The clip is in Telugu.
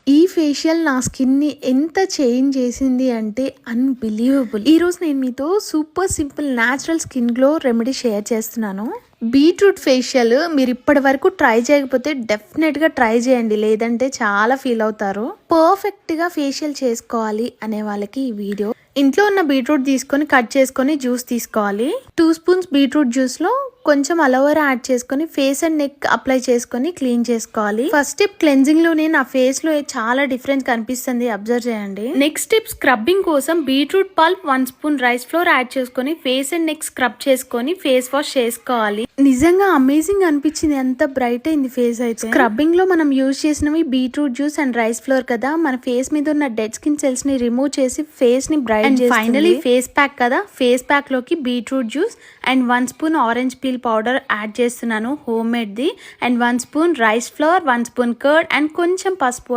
ఈ ఫేషియల్ నా స్కిన్ని ఎంత చేంజ్ చేసింది అంటే అన్బిలీవబుల్. ఈరోజు నేను మీతో super simple natural skin glow remedy share చేస్తున్నాను. బీట్రూట్ ఫేషియల్ మీరు ఇప్పటి వరకు ట్రై చేయకపోతే డెఫినెట్గా ట్రై చేయండి, లేదంటే చాలా ఫీల్ అవుతారు. పర్ఫెక్ట్గా ఫేషియల్ చేసుకోవాలి అనే వాళ్ళకి ఈ వీడియో. ఇంట్లో ఉన్న బీట్రూట్ తీసుకొని కట్ చేసుకొని జ్యూస్ తీసుకోవాలి. 2 స్పూన్స్ బీట్రూట్ జ్యూస్లో కొంచెం అలోవెరా యాడ్ చేసుకొని ఫేస్ అండ్ నెక్ అప్లై చేసుకొని క్లీన్ చేసుకోవాలి. ఫస్ట్ స్టెప్ క్లెన్జింగ్ లోనే నా ఫేస్ లో చాలా డిఫరెన్స్ కనిపిస్తుంది, అబ్జర్వ్ చేయండి. నెక్స్ట్ స్టెప్ స్క్రబ్బింగ్ కోసం beetroot pulp 1 spoon rice floor add చేసుకొని ఫేస్ అండ్ నెక్ స్క్రబ్ చేసుకొని ఫేస్ వాష్ చేసుకోవాలి. నిజంగా అమేజింగ్ అనిపించింది, ఎంత బ్రైట్ అయింది ఫేస్ అయితే. స్క్రబ్బింగ్ లో మనం యూజ్ చేసినవి beetroot juice and rice flour కదా, మన ఫేస్ మీద ఉన్న డెడ్ స్కిన్ సెల్స్ ని రిమూవ్ చేసి ఫేస్ ని బ్రైట్ చేస్తుంది. ఫైనలీ ఫేస్ ప్యాక్ కదా, ఫేస్ ప్యాక్ లోకి beetroot juice and 1 spoon orange peel powder add చేస్తున్నాను, హోమ్ మేడ్ ది. And 1 spoon rice flour, 1 spoon curd and కొంచెం పసుపు